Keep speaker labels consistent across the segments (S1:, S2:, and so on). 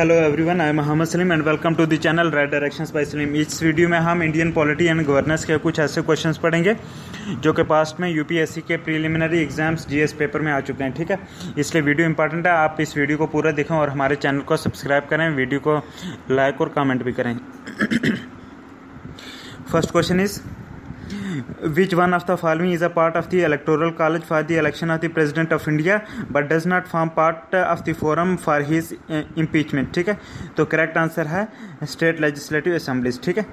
S1: Hello everyone, I am Mohammed Salim and welcome to the channel Right Directions by Salim. इस video में हम Indian polity and governance के कुछ ऐसे क्वेश्चंस पढ़ेंगे जो कि पास्ट में यूपीएससी के प्रीलिमिनरी एग्जाम्स जीएस पेपर में आ चुके हैं। ठीक है, इसलिए वीडियो इंपॉर्टेंट है। आप इस वीडियो को पूरा देखें और हमारे चैनल को सब्सक्राइब करें, वीडियो को लाइक और कमेंट भी करें। First question is which one of the following is a part of the electoral college for the election of the president of India but does not form part of the forum for his impeachment। ठीक है, तो correct answer है state legislative assemblies. ठीक है,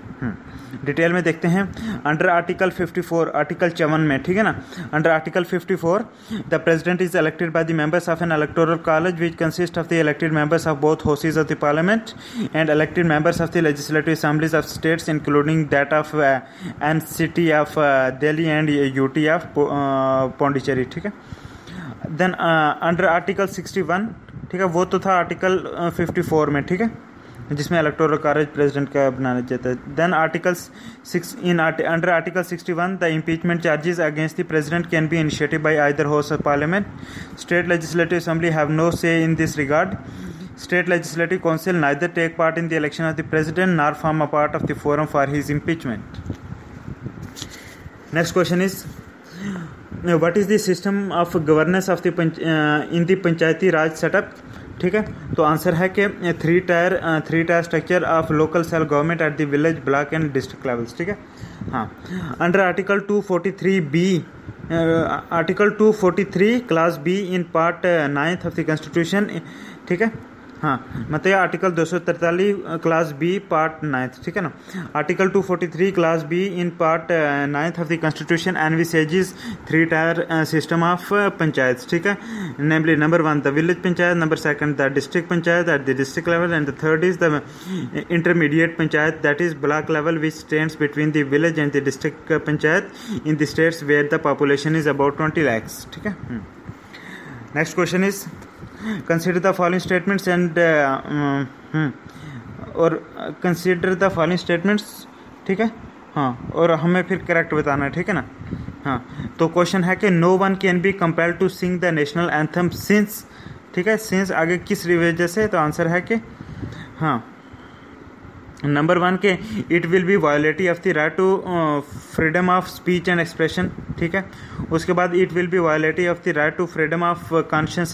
S1: detail में देखते हैं। Under article 54 article 54 में, ठीक है ना, under article 54 the president is elected by the members of N electoral college which consist of the elected members of both houses of the parliament and elected members of the legislative assemblies of states including that of NCT of Delhi and UT of Pondicherry. ठीक है, then under article 61, ठीक है, वो तो था article 54 में, ठीक है, जिसमें इलेक्टोरल कॉलेज प्रेसिडेंट का बनाया जाता है। Then article 6 in under article 61 the impeachment charges against the president can be initiated by either house of parliament. State legislative assembly have no say in this regard. State Legislative Council neither take part in the election of the president nor form a part of the forum for his impeachment. Next question is, what is the system of governance of the in the Panchayati Raj setup? ठीक है, तो answer है कि three tier structure of local self government at the village, block and district levels. ठीक है, हाँ, under article 243 B article 243 class B in part 9th of the constitution. ठीक है, हाँ, मतलब article 243 class B part 9th। ठीक है ना, article 243 class B in part 9th of the constitution envisages three tier system of panchayat. ठीक है, namely number 1 the village panchayat, number 2 the district panchayat at the district level and the third is the intermediate panchayat that is block level which stands between the village and the district panchayat in the states where the population is about 20 lakhs। ठीक है, next question is consider the following statements and और consider the following statements। ठीक है, हाँ, और हमें फिर correct बताना है। ठीक है ना, हाँ, तो क्वेश्चन है कि no one can be compelled to sing the national anthem since. ठीक है, सिंस आगे किस वजह से, तो आंसर है कि हाँ, नंबर 1 के it will be violative of the right to freedom of speech and expression. ठीक है, उसके बाद it will be violative of the right to freedom of conscious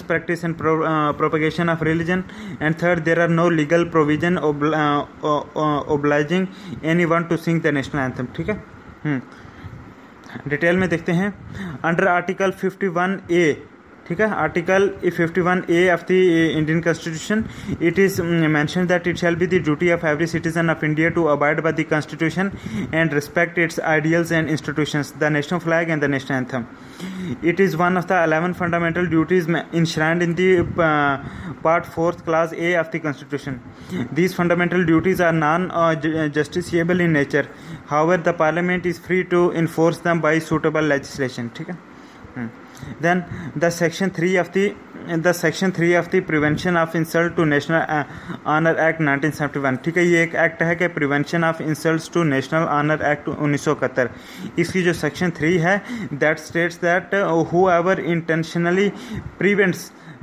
S1: practice and propagation of religion and third there are no legal provision obliging any one to sing the national anthem. ठीक है, detail में देखते हैं। Under article 51A, ठीक है, article 51A of the Indian constitution it is mention that it shall be the duty of every citizen of India to abide by the constitution and respect its ideals and institutions, the national flag and the national anthem. It is one of the 11 fundamental duties enshrined in the Part 4th Clause A of the Constitution. These fundamental duties are non-justiciable in nature. However, the Parliament is free to enforce them by suitable legislation. ठीक है? Then the section 3 of the Prevention of Insult to National Honor Act 1971। ठीक है, ये एक act है कि prevention of insults to national honour act 1971। इसकी जो सेक्शन 3 है that states that whoever intentionally prevents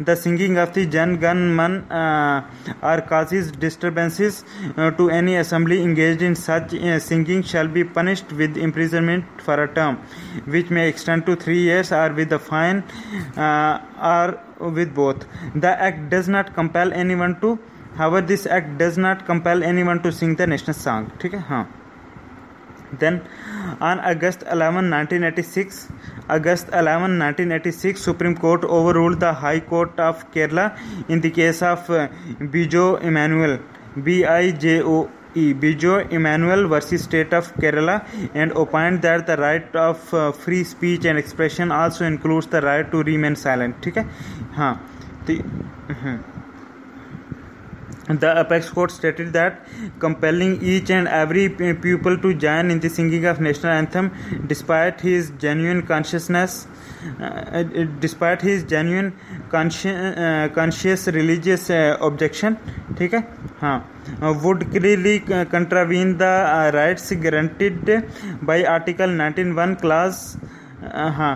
S1: the singing of the Jan Gan Man or causes disturbances to any assembly engaged in such singing shall be punished with imprisonment for a term which may extend to 3 years or with a fine or with both. The act does not compel anyone to, however, this act does not compel anyone to sing the national song। ठीक है, हाँ। Then on August 11, 1986, Supreme Court overruled the High Court of Kerala in the case of Bijoy Emmanuel, Bijoy Emmanuel versus State of Kerala and opined that the right of free speech and expression also includes the right to remain silent। ठीक है, हाँ, The apex court stated that compelling each and every pupil to join in the singing of national anthem despite his genuine conscious religious objection, ठीक है, हाँ, would clearly contravene the rights guaranteed by Article 19(1) clause, हाँ,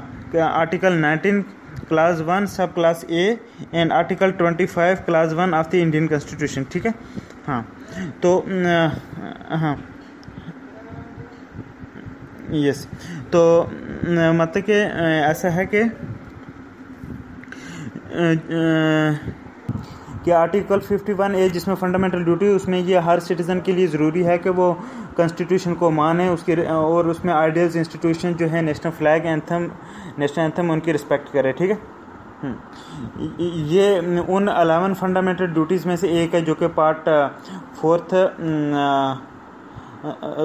S1: Article 19 class 1 सब class A and article 25 class 1 of the Indian constitution, ठीक है। हाँ तो हाँ यस, तो मतलब कि ऐसा है कि आर्टिकल 51A जिसमें फंडामेंटल ड्यूटी, उसमें ये हर सिटीज़न के लिए ज़रूरी है कि वो कॉन्स्टिट्यूशन को माने, उसके और उसमें आइडियल्स इंस्टीट्यूशन जो है national flag anthem, national anthem उनकी रिस्पेक्ट करे, ठीक है। ये उन 11 फंडामेंटल ड्यूटीज़ में से एक है जो कि पार्ट 4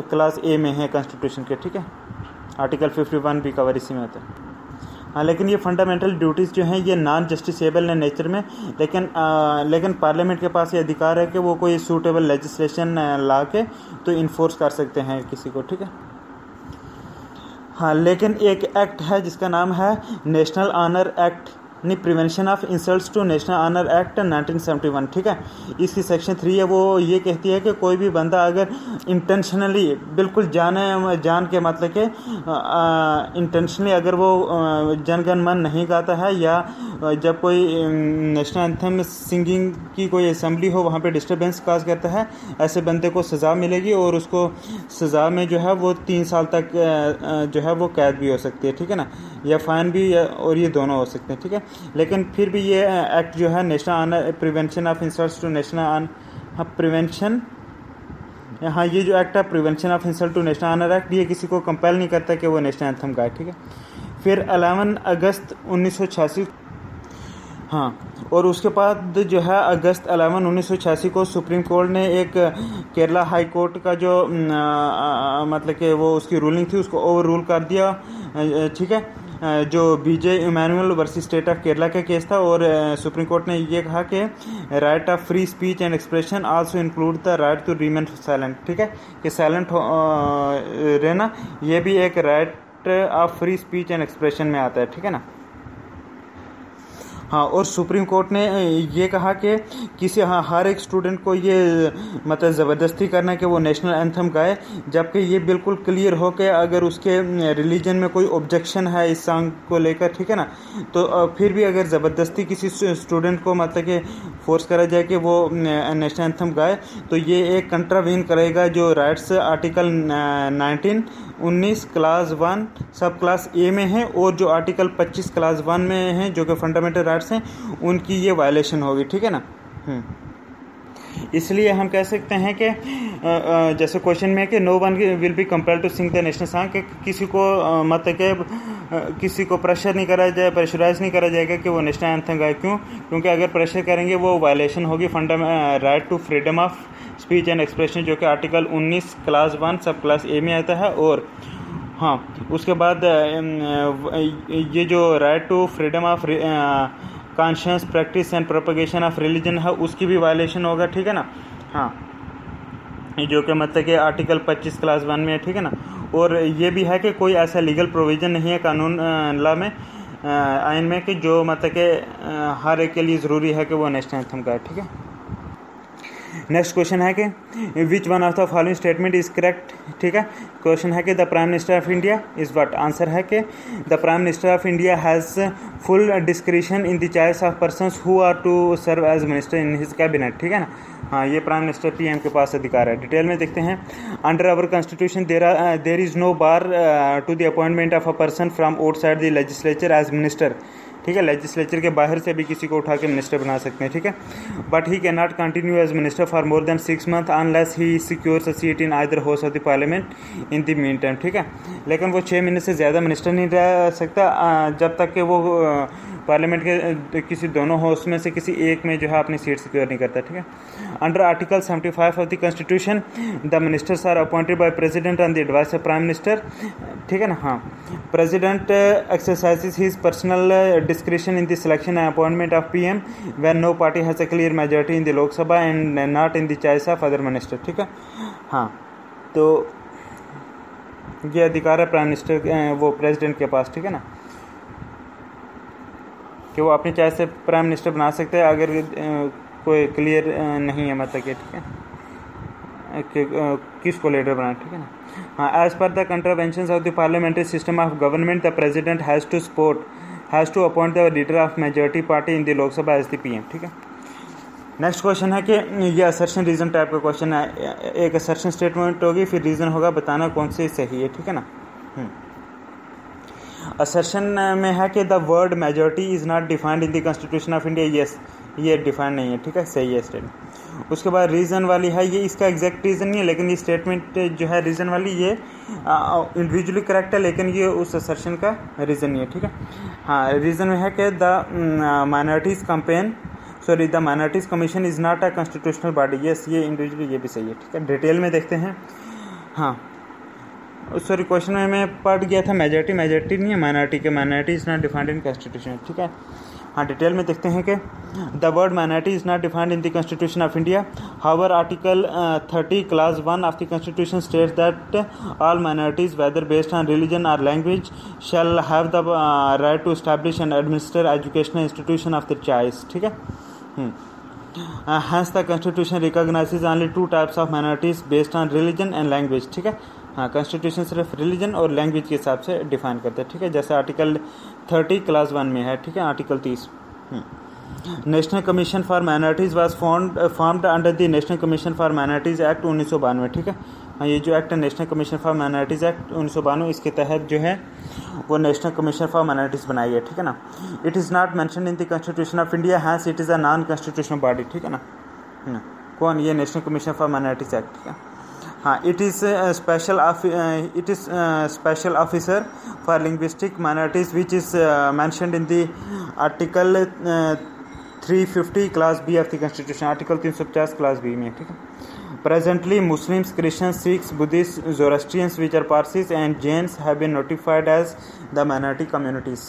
S1: क्लास ए में है कॉन्स्टिट्यूशन के, ठीक है। आर्टिकल 51 भी कवर इसी में आता है। हाँ, लेकिन ये फंडामेंटल ड्यूटीज़ जो हैं ये नॉन जस्टिसेबल है नेचर में, लेकिन पार्लियामेंट के पास ये अधिकार है कि वो कोई सूटेबल लेजिस्लेशन ला के तो इन्फोर्स कर सकते हैं किसी को, ठीक है। हाँ, लेकिन एक एक्ट है जिसका नाम है नेशनल ऑनर एक्ट, नहीं, prevention of insults to national honour act 1971, ठीक है। इसकी सेक्शन 3 है, वो ये कहती है कि कोई भी बंदा अगर इंटेंशनली, बिल्कुल जान के मतलब कि इंटेंशनली अगर वो जनगण मन नहीं गाता है, या जब कोई नेशनल एंथम सिंगिंग की कोई असेंबली हो वहाँ पे डिस्टर्बेंस काज करता है, ऐसे बंदे को सज़ा मिलेगी, और उसको सज़ा में जो है वो 3 साल तक जो है वो कैद भी हो सकती है, ठीक है ना, या फाइन भी, और ये दोनों हो सकते हैं, ठीक है। लेकिन फिर भी ये एक्ट जो है national honour prevention of insults to national on prevention, हाँ ये जो एक्ट है prevention of insult to national honour act, ये किसी को कंपेल नहीं करता कि वो नेशनल एंथम गाए, ठीक है। फिर 11 अगस्त 1986, हाँ, और उसके बाद जो है अगस्त 11 1986 को सुप्रीम कोर्ट ने एक केरला हाई कोर्ट का जो मतलब कि वो उसकी रूलिंग थी उसको ओवर रूल कर दिया, ठीक है, जो Bijoe Emmanuel versus state of Kerala का केस था। और सुप्रीम कोर्ट ने ये कहा कि right of free speech and expression also include the right to remain silent, ठीक है, कि साइलेंट रहना ये भी एक right of free speech and expression में आता है, ठीक है ना। हाँ, और सुप्रीम कोर्ट ने ये कहा कि किसी हर एक स्टूडेंट को ये मतलब ज़बरदस्ती करना कि वो नेशनल एंथम गाए, जबकि ये बिल्कुल क्लियर हो कि अगर उसके रिलीजन में कोई ऑब्जेक्शन है इस सॉन्ग को लेकर, ठीक है ना, तो फिर भी अगर ज़बरदस्ती किसी स्टूडेंट को मतलब कि फोर्स करा जाए कि वो नेशनल एंथम गाए, तो ये एक कंट्रावीन करेगा जो राइट्स आर्टिकल 19 क्लास 1 सब क्लास ए में है, और जो आर्टिकल 25 क्लास 1 में है जो कि फंडामेंटल राइट्स हैं, उनकी ये वायलेशन होगी, ठीक है ना। इसलिए हम कह सकते हैं कि जैसे क्वेश्चन में कि no one will be compelled to sing the national song, कि किसी को मतलब कि किसी को प्रेशर नहीं करा जाए, प्रेशराइज नहीं करा जाएगा कि वो नेशनल एंथम गाए। क्यों? क्योंकि अगर प्रेशर करेंगे वो वायलेशन होगी right to freedom of speech and expression, जो कि आर्टिकल 19 क्लास 1 सब क्लास ए में आता है। और हाँ, उसके बाद ये जो right to freedom of conscious practice and propagation of religion है, उसकी भी वायलेशन होगा, ठीक है ना। हाँ, जो कि मतलब कि आर्टिकल 25 क्लास 1 में है, ठीक है ना। और ये भी है कि कोई ऐसा लीगल प्रोविज़न नहीं है कानून लॉ में, आइन में, कि जो मतलब कि हर एक के लिए ज़रूरी है कि वो नेशनल एंथम गाए, ठीक है। नेक्स्ट क्वेश्चन है कि which one of the following statement is correct, ठीक है। क्वेश्चन है कि the prime minister of India is what. Answer है कि the prime minister of India has full discretion in the choice of persons who are to serve as minister in his cabinet, ठीक है ना। हाँ, ये prime minister PM के पास अधिकार है। डिटेल में देखते हैं। Under our constitution there is no bar to the appointment of a person from outside the legislature as minister, ठीक है। लेजिस्लेचर के बाहर से भी किसी को उठा के मिनिस्टर बना सकते हैं, ठीक है। But he can not continue as minister for more than 6 month unless he secures a seat in either house of the parliament in the meantime, ठीक है। लेकिन वो 6 महीने से ज़्यादा मिनिस्टर नहीं रह सकता जब तक कि वो पार्लियामेंट के किसी दोनों हाउस में से किसी एक में जो है अपनी सीट सिक्योर नहीं करता, ठीक है। Under article 75 of the constitution the ministers are appointed by president on the advice of prime minister, ठीक है ना। हाँ, president exercises his personal discretion in the selection and appointment of PM when no party has a clear majority in the Lok Sabha and not in the choice of other minister, ठीक है। हाँ, तो ये अधिकार है prime minister वो president के पास, ठीक है ना, कि वो अपनी चॉइस से प्राइम मिनिस्टर बना सकते हैं अगर कोई क्लियर नहीं है मतलब कि, ठीक है, कि किसको लीडर बनाए, ठीक है ना। हाँ, as per the contraventions of the parliamentary system of government the president has to support has to appoint the leader of majority party in the Lok Sabha as the PM. ठीक है, नेक्स्ट क्वेश्चन है कि ये असर्शन रीजन टाइप का question है। एक assertion statement होगी, फिर रीजन होगा, बताना कौन से सही है। ठीक है ना। असर्शन में है कि the word majority is not defined in the constitution of India. Yes, ये डिफाइंड नहीं है। ठीक है, सही है स्टेटमेंट। उसके बाद रीज़न वाली है, ये इसका एग्जैक्ट रीज़न नहीं है, लेकिन ये स्टेटमेंट जो है रीज़न वाली ये इंडिविजुअली करेक्ट है, लेकिन ये उस असर्शन का रीज़न नहीं है। ठीक है, हाँ, रीज़न में है कि the minorities campaign the minorities commission is not a constitutional body. Yes, ये इंडिविजुअली ये भी सही है। ठीक है, डिटेल में देखते हैं। हाँ, सॉरी, क्वेश्चन में मैं पढ़ गया था मेजॉरिटी नहीं है, माइनॉरिटी के, minority is not defined in constitution. ठीक है, हाँ, डिटेल में देखते हैं कि the word minority is not defined in the constitution of India. However article 30 clause 1 of the constitution states that all minorities whether based on religion और language shall have the right to establish and administer educational institution of the choice. ठीक है, hence the constitution recognizes only two types of minorities based on religion and language। ठीक है, हाँ, constitution सिर्फ religion और language के हिसाब से डिफाइन करते हैं। ठीक है, जैसे आर्टिकल 30 क्लास 1 में है। ठीक है, article 30। National commission for minorities was formed under the national commission for minorities act 1992। ठीक है, हाँ, ये जो एक्ट है national commission for minorities act 1992, इसके तहत जो है वो नेशनल कमीशन फॉर माइनॉरिटीज़ बनाई है। ठीक है ना। It is not mention in the constitution of India, hence it is a non constitutional body. ठीक है ना। कौन? ये national commission for minorities act. ठीक है, हाँ, it is special officer for linguistic minorities which is mentioned in the article 350 clause B of the constitution, article 350 clause B में। ठीक है, presently Muslims, Christians, Sikhs, Buddhists, Zoroastrians, which are Parsis and Jains have been notified as the minority communities.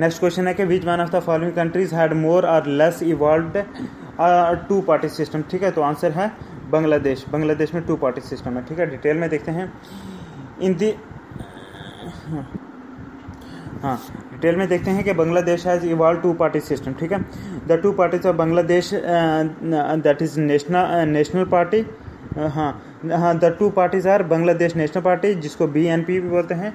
S1: Next question है कि which one of the following countries had more or less evolved two party system। ठीक है, तो answer है बांग्लादेश। बांग्लादेश में to party system है। ठीक है, डिटेल में देखते हैं। हाँ, डिटेल में देखते हैं कि Bangladesh has evolve two party system. ठीक है, the two parties of Bangladesh that is national party. हाँ, the two parties are Bangladesh National Party, जिसको BNP भी बोलते हैं।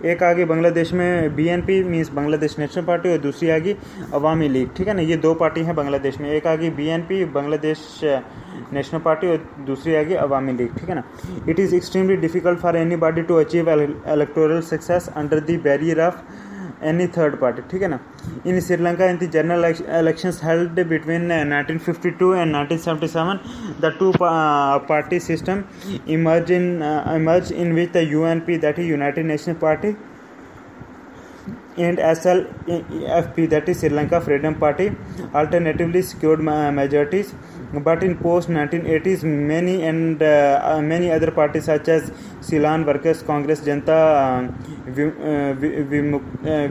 S1: एक आगे बांग्लादेश में BNP means Bangladesh National party, और दूसरी आगे अवामी लीग। ठीक है ना, ये दो पार्टी हैं बांग्लादेश में, एक आगे BNP बांग्लादेश नेशनल पार्टी और दूसरी आगे अवामी लीग। ठीक है ना। It is extremely difficult for any body to achieve electoral success under the barrier of any third party। ठीक है ना। In Sri Lanka in the general elections held between 1952 and 1977 the two party system emerged in which the UNP, that is United Nations Party, and SLFP, that is Sri Lanka Freedom Party, alternatively secured majorities. But in post-1980s, many other parties such as Ceylon Workers Congress, Janta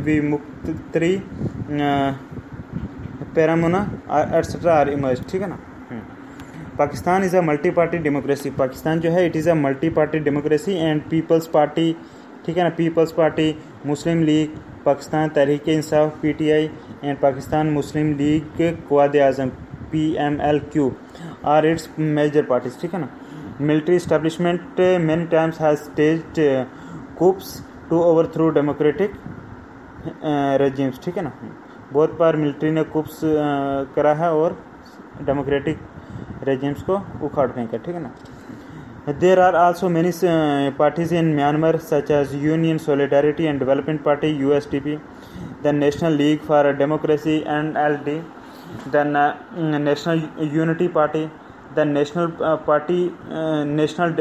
S1: Vimuktri, Peramuna, etc. are emerged। ठीक है ना। Pakistan is a multi party democracy. Pakistan जो है it is a multi party democracy and People's Party. ठीक है ना, People's Party, Muslim League, Pakistan Tehreek Insaf PTI and Pakistan Muslim League Quaid Azam PMLQ are its major parties. ठीक है ना। Military establishment many times has staged coups to overthrow democratic regimes. ठीक है ना, बहुत बार मिलिट्री ने कूप्स करा है और डेमोक्रेटिक रेजिम्स को उखाड़ फेंका। ठीक है ना। There are also many parties in Myanmar such as Union Solidarity and Development Party USDP, the National League for Democracy NLD, the National Unity Party, the National Party National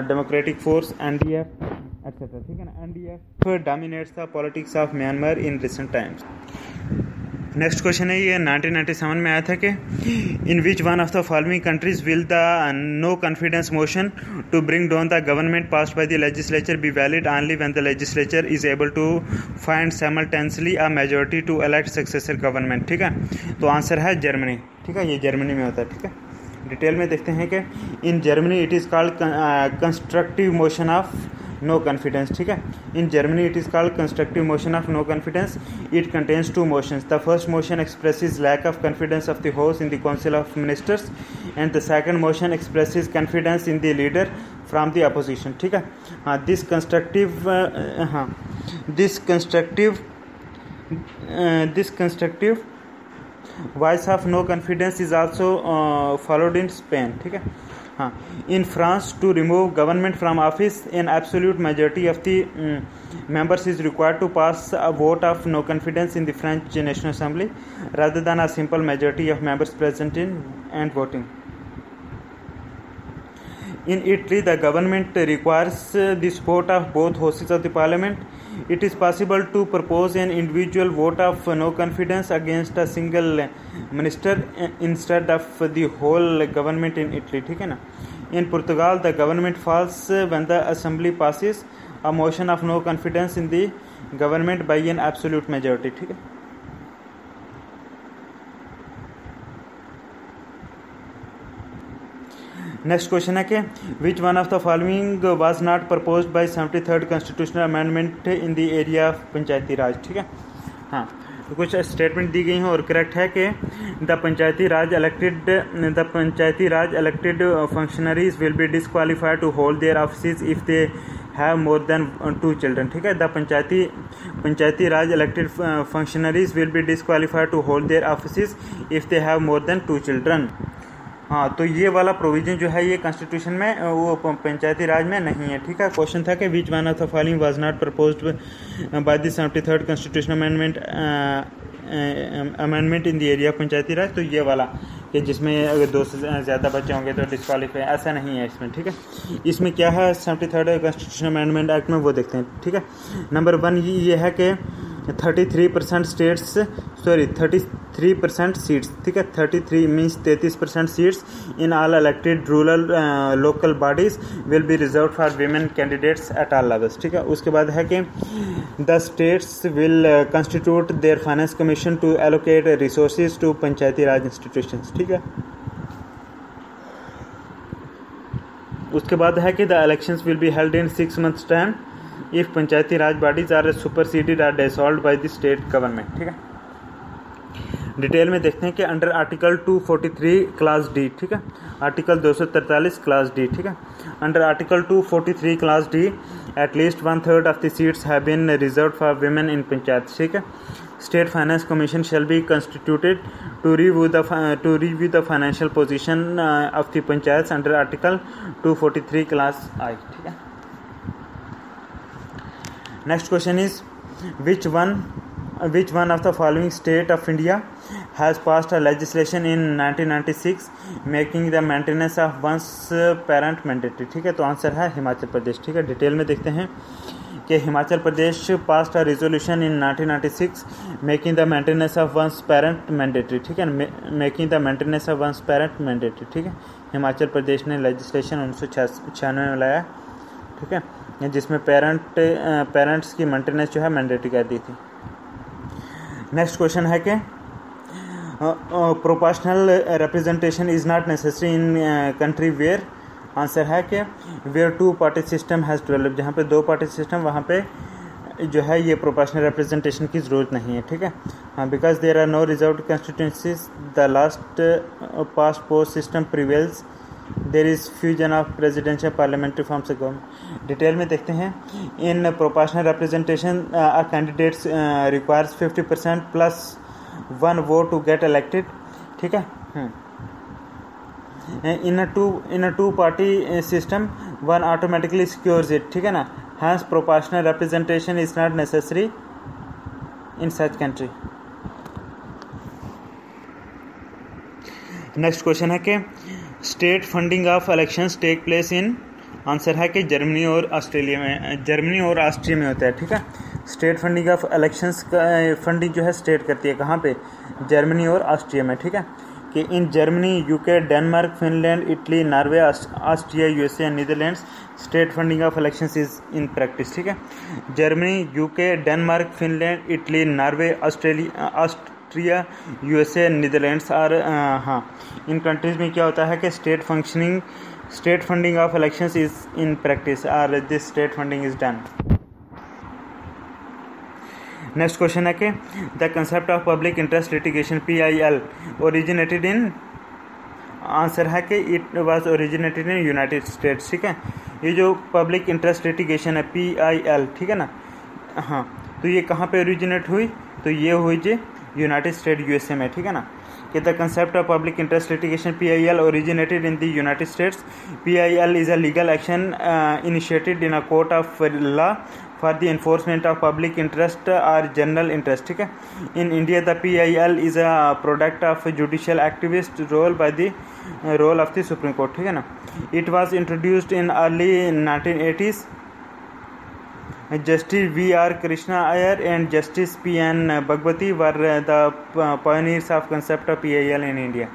S1: Democratic Force NDF, etc. ठीक है ना। NDF dominates the politics of Myanmar in recent times। Next question है, ये 1997 में आया था कि in which one of the following countries will the no confidence motion to bring down the government passed by the legislature be valid only when the legislature is able to find simultaneously a majority to elect successor government. ठीक है, तो answer है Germany. ठीक है, ये Germany में होता है। ठीक है, डिटेल में देखते हैं कि in Germany it is called constructive motion of no confidence. ठीक है, in Germany it is called constructive motion of no confidence. It contains two motions. The first motion expresses lack of confidence of the house in the council of ministers and the second motion expresses confidence in the leader from the opposition. ठीक है, हाँ, this constructive this constructive voice of no confidence is also followed in Spain, ठीक है। हाँ, in France to remove government from office an absolute majority of the members is required to pass a vote of no confidence in the French National Assembly rather than a simple majority of members present in and voting. In Italy, the government requires the support of both houses of the parliament. It is possible to propose an individual vote of no confidence against a single minister instead of the whole government in Italy, ठीक है ना। In Portugal, the government falls when the assembly passes a motion of no confidence in the government by an absolute majority, ठीक है। Next question है कि which one of the following was not proposed by 73rd constitutional amendment in the area of Panchayati Raj, ठीक है। हाँ, तो कुछ statement दी गई हैं और करेक्ट है कि the panchayati raj elected functionaries will be disqualified to hold their offices if they have more than 2 children, ठीक है। The panchayati raj elected functionaries will be disqualified to hold their offices if they have more than 2 children. हाँ, तो ये वाला provision जो है ये constitution में वो पंचायती राज में नहीं है, ठीक है। क्वेश्चन था कि which one of the following was not proposed by the 73rd constitutional amendment in the area Panchayati Raj, तो ये वाला कि जिसमें अगर 2 से ज़्यादा बच्चे होंगे तो डिस्क्वालीफाई, ऐसा नहीं है इसमें, ठीक है। इसमें क्या है 73rd कॉन्स्टिट्यूशनल अमेंडमेंट एक्ट में वो देखते हैं, ठीक है। नंबर 1 ये है कि 33% सीट्स, ठीक है। 33 means 33% seats in all elected rural local bodies will be reserve for women candidates at all levels, ठीक है। उसके बाद है कि the states will constitute their finance commission to allocate resources to panchayati raj institutions, ठीक है। उसके बाद है कि the elections will be held in 6 months time if panchayati raj bodies are superseded or dissolved by the state government, ठीक है। डिटेल में देखते हैं कि अंडर आर्टिकल 243 क्लास डी, ठीक है। आर्टिकल 243 क्लास डी, ठीक है। Under article 243 class D at least 1/3 of the seats have been reserved for women in panchayat, ठीक है। State finance commission shall be constituted to review the financial position of the panchayat under article 243 clause I, ठीक है। Next question is which one of the following state of India has passed a legislation in 1996 making the maintenance of one's parent mandatory, ठीक है। तो answer है हिमाचल प्रदेश, ठीक है। Detail में देखते हैं कि Himachal Pradesh passed a resolution in 1996 making the maintenance of one's parent mandatory, ठीक है। making the maintenance of one's parent mandatory, ठीक है। हिमाचल प्रदेश ने लेजिस्लेशन 1996 में लाया, ठीक है, जिसमें पेरेंट्स की मेंटेनेंस जो है मैंडेटरी कर दी थी। नेक्स्ट क्वेश्चन है कि proportional representation is not necessary in country where, answer है कि where 2 party system has developed, जहाँ पे 2 पार्टी सिस्टम वहाँ पे जो है ये प्रोपोर्शनल रिप्रेजेंटेशन की ज़रूरत नहीं है, ठीक है। हाँ, because there are no reserved constituencies the last past post system prevails there is fusion of presidential parliamentary forms of government. Detail में देखते हैं in proportional representation candidates requires 50% plus 1 vote to get elected, ठीक है। In a two party system one automatically secures it, ठीक है ना। Hence proportional representation is not necessary in such country. Next question है कि state funding of elections take place in, answer है कि Germany और ऑस्ट्रिया में होता है, ठीक है। स्टेट फंडिंग ऑफ इलेक्शंस का फंडिंग जो है स्टेट करती है कहाँ पे, जर्मनी और ऑस्ट्रिया में, ठीक है। कि in Germany, UK, Denmark, Finland, Italy, Norway, Austria, USA and Netherlands state funding of elections is in practice, ठीक है। Germany, UK, Denmark, Finland, Italy, Norway, Austria, USA, Netherlands और हाँ, इन कंट्रीज़ में क्या होता है कि state funding of elections is in practice और this state funding is done. Next question है कि the concept of public interest litigation PIL originated in, answer है कि it was originated in United states, ठीक है। ये जो पब्लिक इंटरेस्ट लिटिगेशन है PIL, ठीक है ना, हाँ, तो ये कहाँ पे ओरिजिनेट हुई, तो ये हुई जी यूनाइटेड स्टेट यूएसए में, ठीक है ना। कि the concept of public interest litigation PIL originated in the United states. PIL is a legal action initiated in a court of law for the enforcement of public interest or general interest, ठीक है। In India the PIL is a product of judicial activist role by the role of the Supreme Court, ठीक है ना। It was introduced in early 1980s. Justice V.R. Krishna Iyer and Justice P.N. Bhagwati were the pioneers of concept of PIL in India.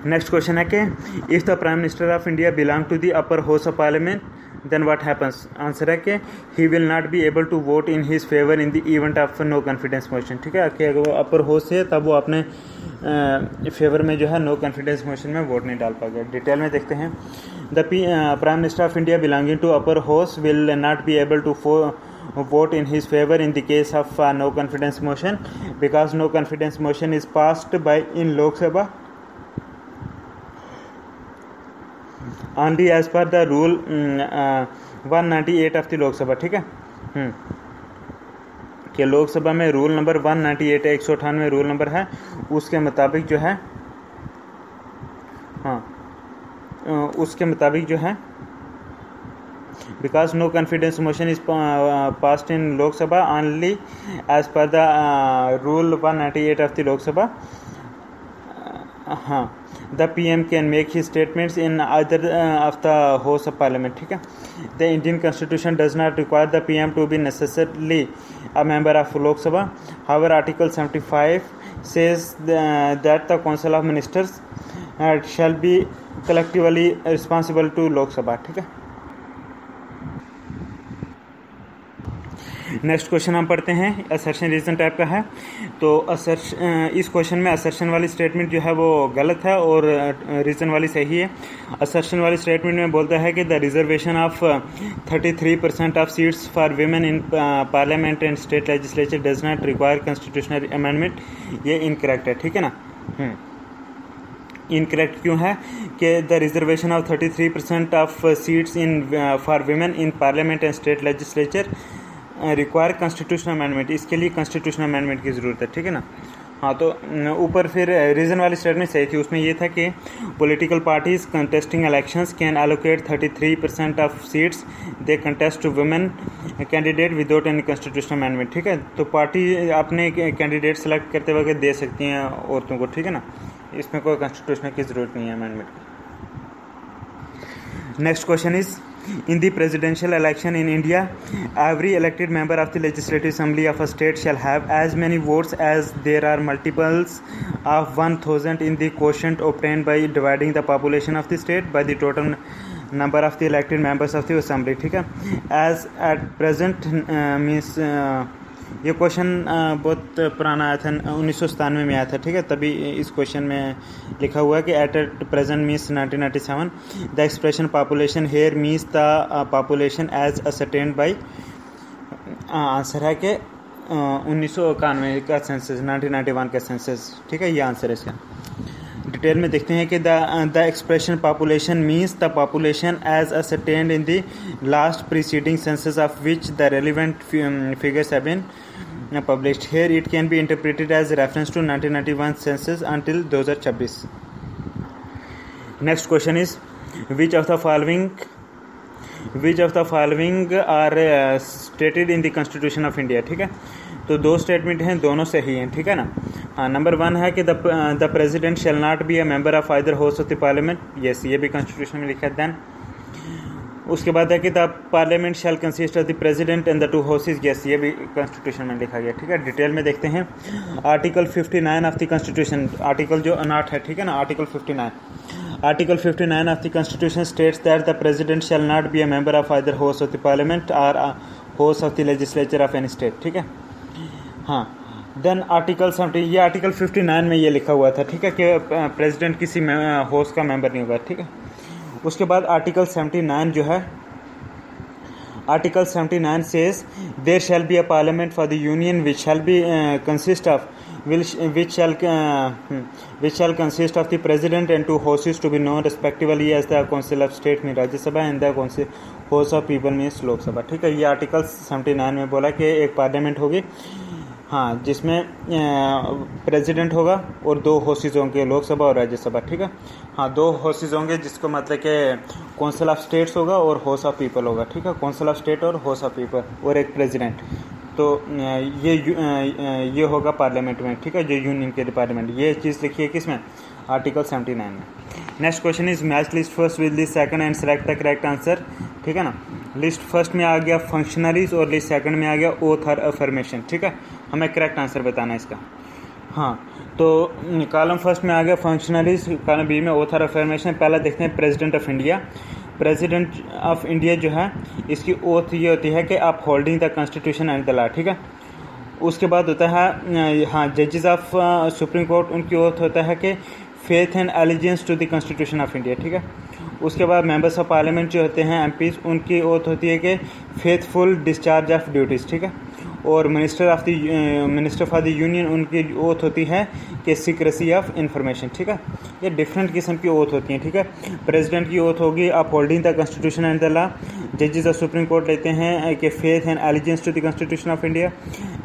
S1: Next question है कि if the prime minister of India belong to the upper house of parliament then what happens. Answer है कि he will not be able to vote in his favour in the event of no confidence motion, ठीक है। कि अगर वो upper house है तब वो अपने फेवर में जो है नो कॉन्फिडेंस मोशन में वोट नहीं डाल पाएगा। डिटेल में देखते हैं। The prime minister of India belonging to upper house will not be able to vote in his favor in the case of no confidence motion because no confidence motion is passed by in Lok Sabha only as per the rule 198 of the लोक सभा, ठीक है। कि लोकसभा में rule number 198 है, 198 rule number है, उसके मुताबिक जो है, हाँ उसके मुताबिक जो है because no confidence motion is passed in Lok Sabha only as per the rule 198 of the Lok Sabha. हाँ the PM can make his statements in either of the house of parliament, ठीक है। The Indian Constitution does not require the PM to be necessarily a member of Lok Sabha. However, Article 75 says that the Council of Ministers shall be collectively responsible to Lok Sabha, ठीक है। Next question हम पढ़ते हैं, assertion reason type का है। तो इस question में असर्शन वाली स्टेटमेंट जो है वो गलत है और रीजन वाली सही है। असर्शन वाली स्टेटमेंट में बोलता है कि the reservation of 33% of seats for women in parliament and state legislature does not require constitutional amendment. ये इनकरेक्ट है, ठीक है ना। इनकरेक्ट क्यों है कि the reservation of 33% of seats in for women in parliament and state legislature require constitutional amendment, इसके लिए कॉन्स्टिट्यूशनल अमेंडमेंट की ज़रूरत है, ठीक है ना। हाँ तो ऊपर फिर रीज़न वाली स्टेटमेंट सही थी, उसमें ये था कि political parties contesting elections can allocate 33% of seats they contest to women candidate without any constitutional amendment, ठीक है। तो पार्टी अपने कैंडिडेट सेलेक्ट करते वक्त दे सकती हैं औरतों को, ठीक है ना। इसमें कोई कॉन्स्टिट्यूशनल की ज़रूरत नहीं है अमेंडमेंट की। Next question is in the presidential election in India, every elected member of the Legislative Assembly of a state shall have as many votes as there are multiples of 1000 in the quotient obtained by dividing the population of the state by the total number of the elected members of the assembly, ठीक है। As at present means ये question बहुत पुराना आया था, 1997 में आया था, ठीक है। तभी इस क्वेश्चन में लिखा हुआ है कि at present means 1997। The expression population here means the population as ascertained by. Answer है कि 1991 का सेंसस, 1991 का सेंसस, ठीक है। ये आंसर है इसका। डिटेल में देखते हैं कि the expression population means the population as ascertained in the last preceding census of which the relevant figures have been published. Here it can be interpreted as reference to 1991 census until 2026. Next question is which of the following are stated in the Constitution of India, ठीक है। तो दो statement हैं, दोनों सही हैं, ठीक है ना। हाँ, नंबर 1 है कि the president shall not be a member of either house of the parliament, yes ये भी कॉन्स्टिट्यूशन में लिखा है। देन उसके बाद है कि the parliament shell consist of the president and the 2 houses, yes ये भी कॉन्स्टिट्यूशन में लिखा गया, ठीक है। डिटेल में देखते हैं। Article 59 of the constitution, article जो अनाट है, ठीक है ना, article 59 of the constitution states that the president shall not be a member of either house of the parliament और house of the legislature of any state, ठीक है। हाँ, देन आर्टिकल 70, ये आर्टिकल 59 में ये लिखा हुआ था, ठीक है, कि प्रेसिडेंट किसी हाउस का मेंबर नहीं होगा, ठीक है। उसके बाद आर्टिकल 79 जो है, article 79 says there shall be a parliament for the union which shall be consist of which shall consist of the president and two houses to be known respectively as the council of state में राज्य सभा and the council house of people means लोक सभा। ठीक है, ये article 79 में बोला कि एक पार्लियामेंट होगी, हाँ, जिसमें प्रेसिडेंट होगा और दो हाउसेज होंगे, लोकसभा और राज्यसभा। ठीक है, हाँ, दो हाउसेज होंगे जिसको मतलब कि काउंसिल ऑफ स्टेट्स होगा और हाउस ऑफ पीपल होगा। ठीक है, काउंसिल ऑफ स्टेट और हाउस ऑफ पीपल और एक प्रेसिडेंट। तो ये होगा पार्लियामेंट में। ठीक है, जो यूनियन के पार्लियामेंट, ये चीज़ लिखी है किसमें, आर्टिकल 79 में। Next question is match list first with list second and select the correct answer. ठीक है ना, लिस्ट फर्स्ट में आ गया फंक्शनरीज और लिस्ट सेकंड में आ गया ओथ और अफर्मेशन। ठीक है, हमें करेक्ट आंसर बताना है इसका। हाँ, तो कॉलम फर्स्ट में आ गया फंक्शनरीज, कॉलम बी में ओथ और अफर्मेशन। पहला देखते हैं president of India. President of India जो है, इसकी ओथ ये होती है कि आप holding the constitution and the law. ठीक है, उसके बाद होता है, हाँ, जजेस ऑफ सुप्रीम कोर्ट, उनकी ओथ होता है कि faith and allegiance to the constitution of India. ठीक है, उसके बाद मेंबर्स ऑफ पार्लियामेंट जो होते हैं एमपीज, उनकी ओथ होती है कि फेथफुल डिस्चार्ज ऑफ ड्यूटीज़। ठीक है, और मिनिस्टर फॉर द यूनियन, उनकी ओथ होती है कि सीक्रेसी ऑफ इंफॉर्मेशन। ठीक है, ये डिफरेंट किस्म की ओथ होती हैं। ठीक है, प्रेसिडेंट की ओथ होगी आप holding the constitution and the law. जजेस ऑफ सुप्रीम कोर्ट लेते हैं कि faith and allegiance to the constitution of India.